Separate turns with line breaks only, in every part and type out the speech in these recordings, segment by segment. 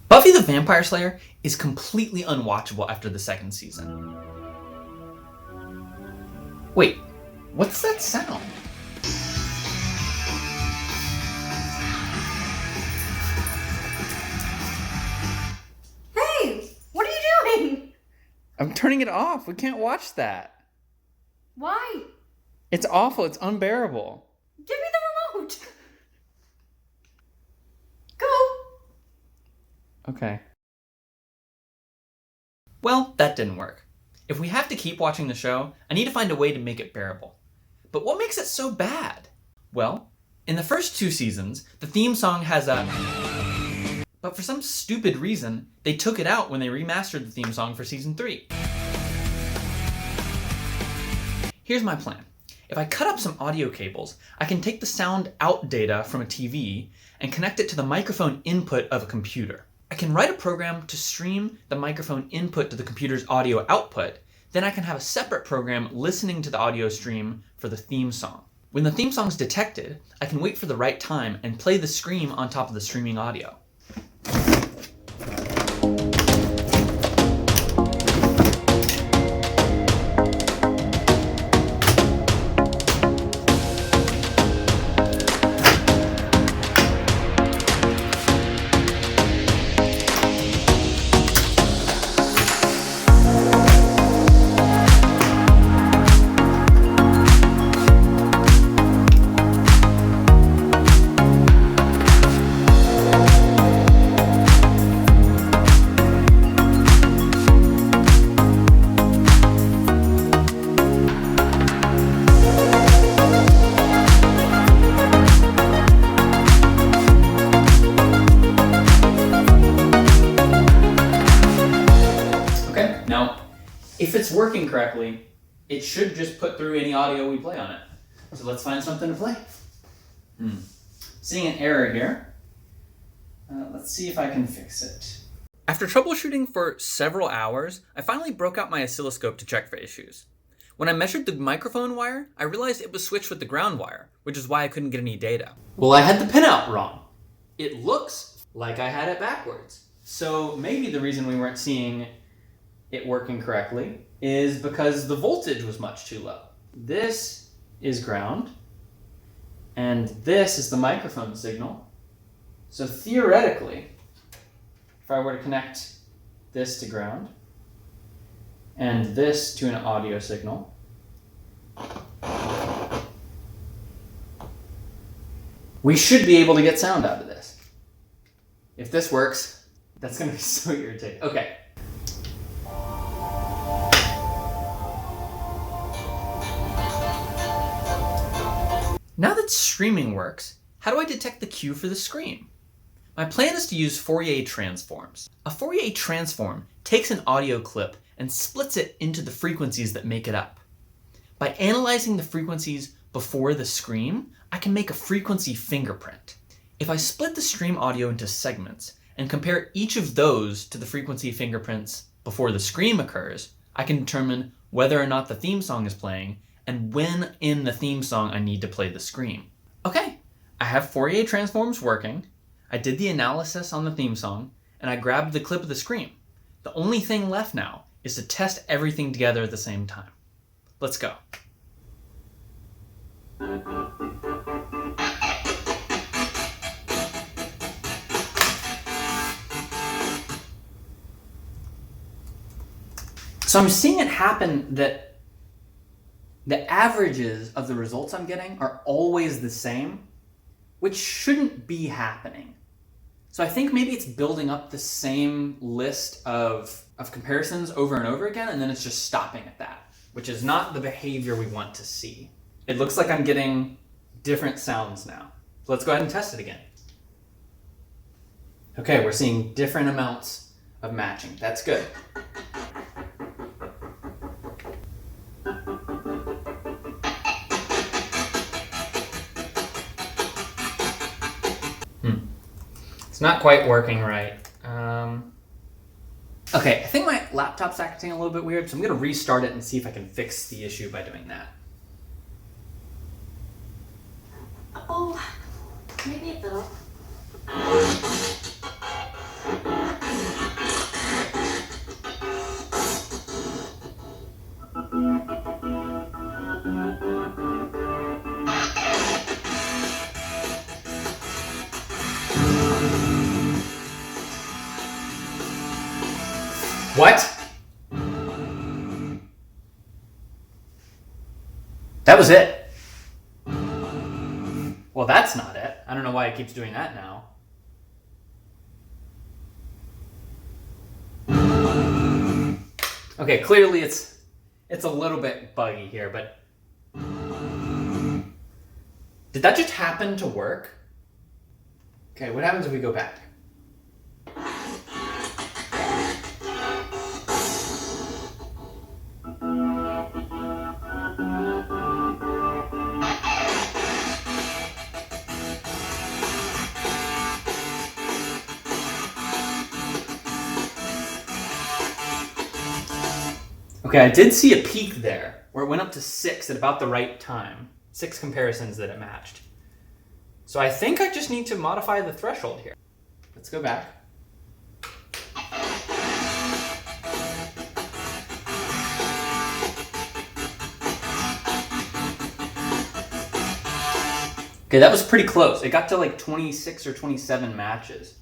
Buffy the Vampire Slayer is completely unwatchable after the second season. Wait, what's that sound?
Hey, what are you doing?
I'm turning it off. We can't watch that.
Why?
It's awful. It's unbearable.
Give me the remote. Go.
Okay. Well, that didn't work. If we have to keep watching the show, I need to find a way to make it bearable. But what makes it so bad? Well, in the first 2 seasons, the theme song has a... But for some stupid reason, they took it out when they remastered the theme song for season 3. Here's my plan. If I cut up some audio cables, I can take the sound out data from a TV and connect it to the microphone input of a computer. I can write a program to stream the microphone input to the computer's audio output, then I can have a separate program listening to the audio stream for the theme song. When the theme song is detected, I can wait for the right time and play the scream on top of the streaming audio. Now, if it's working correctly, it should just put through any audio we play on it. So let's find something to play. Seeing an error here. Let's see if I can fix it. After troubleshooting for several hours, I finally broke out my oscilloscope to check for issues. When I measured the microphone wire, I realized it was switched with the ground wire, which is why I couldn't get any data. Well, I had the pinout wrong. It looks like I had it backwards. So maybe the reason we weren't seeing it working correctly is because the voltage was much too low. This is ground, and this is the microphone signal. So theoretically, if I were to connect this to ground, and this to an audio signal, we should be able to get sound out of this. If this works, that's gonna be so irritating. Okay. Now that streaming works, how do I detect the cue for the scream? My plan is to use Fourier transforms. A Fourier transform takes an audio clip and splits it into the frequencies that make it up. By analyzing the frequencies before the scream, I can make a frequency fingerprint. If I split the stream audio into segments and compare each of those to the frequency fingerprints before the scream occurs, I can determine whether or not the theme song is playing and when in the theme song I need to play the scream. Okay, I have Fourier transforms working, I did the analysis on the theme song, and I grabbed the clip of the scream. The only thing left now is to test everything together at the same time. Let's go. So I'm seeing it happen that the averages of the results I'm getting are always the same, which shouldn't be happening. So I think maybe it's building up the same list of comparisons over and over again, and then it's just stopping at that, which is not the behavior we want to see. It looks like I'm getting different sounds now. So let's go ahead and test it again. Okay, we're seeing different amounts of matching. That's good. It's not quite working right. Okay, I think my laptop's acting a little bit weird, so I'm gonna restart it and see if I can fix the issue by doing that.
Oh, maybe it will.
What? That was it. Well, that's not it. I don't know why it keeps doing that now. Okay, clearly it's a little bit buggy here, but did that just happen to work? Okay, what happens if we go back? Okay, I did see a peak there where it went up to 6 at about the right time. 6 comparisons that it matched. So I think I just need to modify the threshold here. Let's go back. Okay, that was pretty close. It got to like 26 or 27 matches.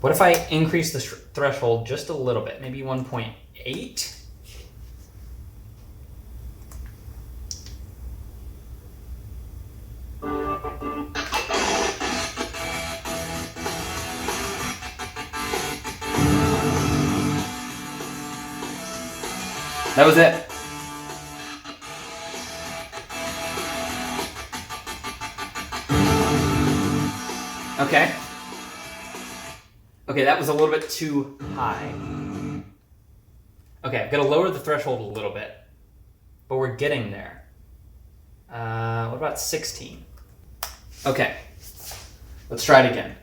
What if I increase the threshold just a little bit? Maybe 1.8? That was it. Okay. Okay, that was a little bit too high. Okay, I've got to lower the threshold a little bit, but we're getting there. What about 16? Okay, let's try it again.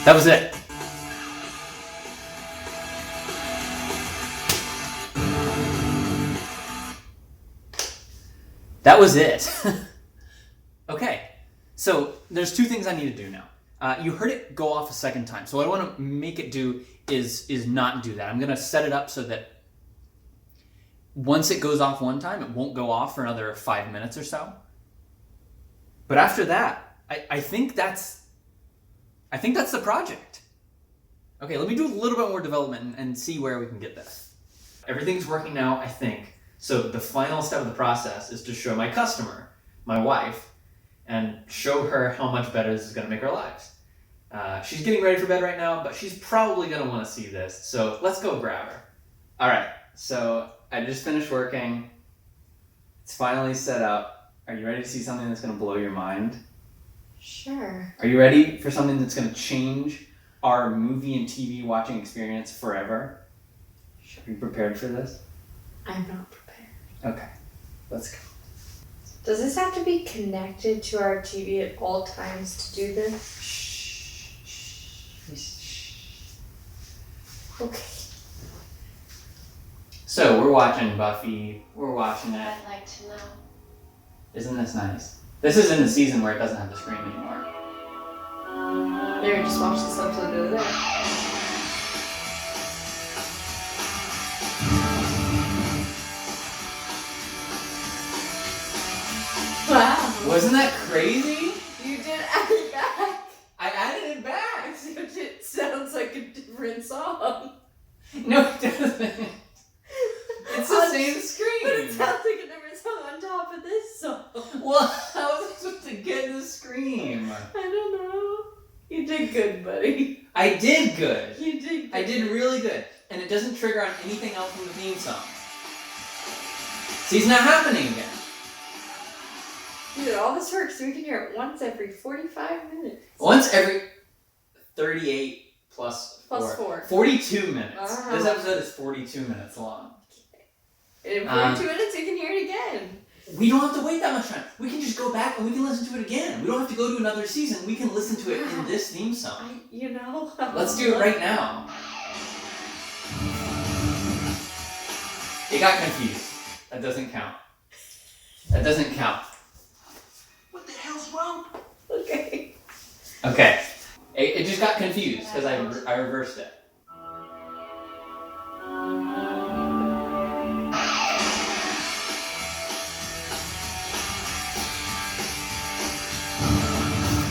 That was it. That was it. Okay, so there's two things I need to do now. You heard it go off a second time, so what I want to make it do is not do that. I'm going to set it up so that once it goes off one time, it won't go off for another 5 minutes or so. But after that, I think that's the project. Okay, let me do a little bit more development and see where we can get this. Everything's working now, I think. So the final step of the process is to show my customer, my wife, and show her how much better this is going to make our lives. She's getting ready for bed right now, but she's probably going to want to see this. So let's go grab her. All right, so I just finished working. It's finally set up. Are you ready to see something that's going to blow your mind?
Sure.
Are you ready for something that's going to change our movie and TV watching experience forever?
Sure.
Are you prepared for this?
I'm not prepared.
Okay, let's go.
Does this have to be connected to our TV at all times to do this?
Shh.
Okay.
So we're watching Buffy. We're watching it.
I'd like to know.
Isn't this nice? This is in the season where it doesn't have the screen anymore.
Maybe just watch this episode over there. Wow.
Wasn't that crazy?
You did add it back.
I added it back.
Except it sounds like a different song.
No, it doesn't. It's the same screen.
But it sounds like a different song on top of this song.
Well, how was I supposed to get the scream?
I don't know. You did good, buddy.
I did good.
You did good.
I did really good. And it doesn't trigger on anything else from the theme song. See, it's not happening again.
You did all this work so we can hear it once every 45 minutes.
Once every 38 plus
4.
42 minutes.
Ah.
This episode is 42 minutes long.
In 42 minutes, you can hear it again.
We don't have to wait that much time. We can just go back and we can listen to it again. We don't have to go to another season. We can listen to it in this theme song. Let's do it right now. It got confused. That doesn't count. That doesn't count.
What the hell
Okay. It just got confused because I reversed it.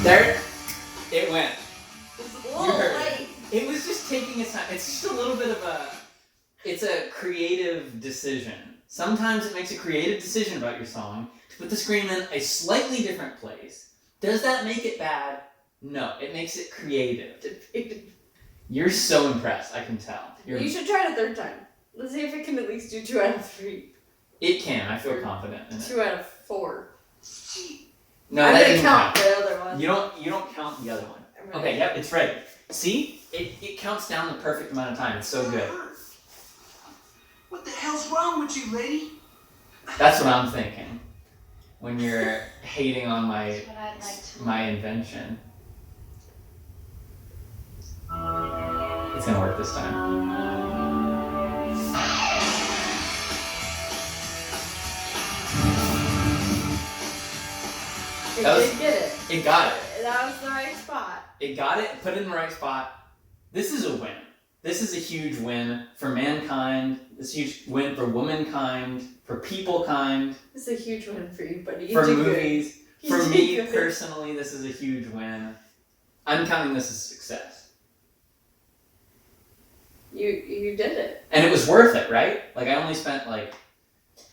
There it went.
It's a
You
little
heard
late.
it. It was just taking its time. It's just a little bit of it's a creative decision. Sometimes it makes a creative decision about your song to put the scream in a slightly different place. Does that make it bad? No, it makes it creative. You're so impressed, I can tell.
You should try it a third time. Let's see if it can at least do 2 out of 3.
It can, I feel confident in it.
2 out of 4.
No,
I'm
that
gonna
doesn't
count
count.
the other one.
You don't count the other one.
I'm ready.
Okay, yep, it's ready. See? It counts down the perfect amount of time. It's so good.
What the hell's wrong with you, lady?
That's what I'm thinking. When you're hating on my invention. It's gonna work this time.
It
That was-
did get it.
It got it.
That was the right spot.
It got it, put it in the right spot. This is a win. This is a huge win for mankind. This is a huge win for womankind, for peoplekind,
It's a huge win for you, buddy. You
for
did
movies.
good.
For
You
me
did good.
personally, this is a huge win. I'm counting this as a success.
You did it.
And it was worth it, right? Like I only spent like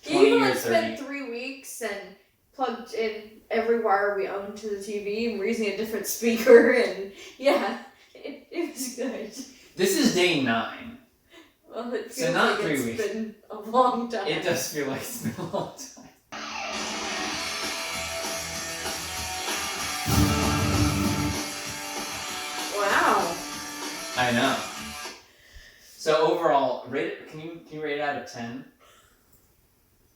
20
You
or
even
30.
spent 3 weeks and plugged in every wire we owned to the TV, and we're using a different speaker, and yeah, it was good.
This is day 9.
Well, it
So
feels
not
like
3
it's
weeks.
been a long time.
It does feel like it's been a long time.
Wow.
I know. So overall, can you rate it out of 10?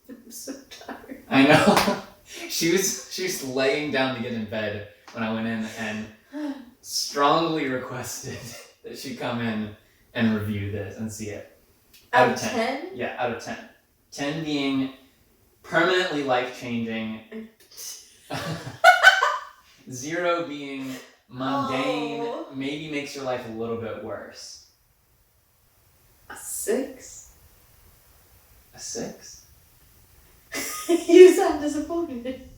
I'm so tired.
I know. She was laying down to get in bed when I went in and strongly requested that she come in and review this and see it.
Out of 10?
Yeah, out of 10. 10 being permanently life-changing. 0 being mundane,
Oh.
maybe makes your life a little bit worse.
A 6?
A 6?
You sound disappointed.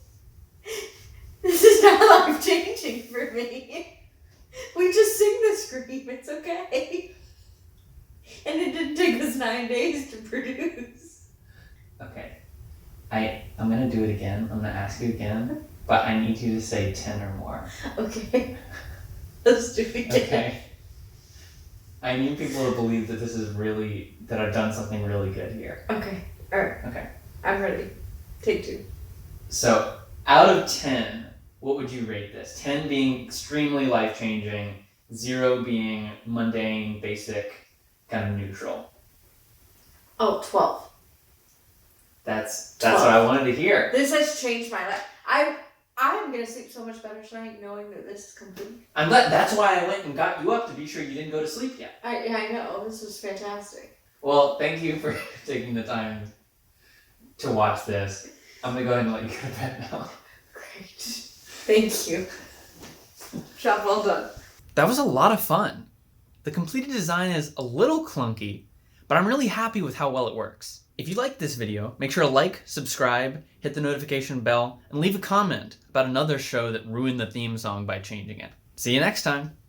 This is not life changing for me. We just sing the scream, it's okay. And it didn't take us 9 days to produce.
Okay. I'm gonna do it again. I'm gonna ask you again, but I need you to say 10 or more.
Okay. Let's do it again.
Okay. I need people to believe that that I've done something really good here.
Okay. Alright.
Okay.
I'm ready. Take 2.
So, out of 10, what would you rate this? 10 being extremely life-changing, 0 being mundane, basic, kind of neutral.
Oh, 12.
That's
12.
what I wanted to hear.
This has changed my life. I'm gonna sleep so much better tonight knowing that this is complete.
I'm glad. That's why I went and got you up to be sure you didn't go to sleep yet.
I know. This was fantastic.
Well, thank you for taking the time to watch this. I'm gonna go ahead and let you go to bed now.
Great. Thank you. Job well done.
That was a lot of fun. The completed design is a little clunky, but I'm really happy with how well it works. If you liked this video, make sure to like, subscribe, hit the notification bell, and leave a comment about another show that ruined the theme song by changing it. See you next time!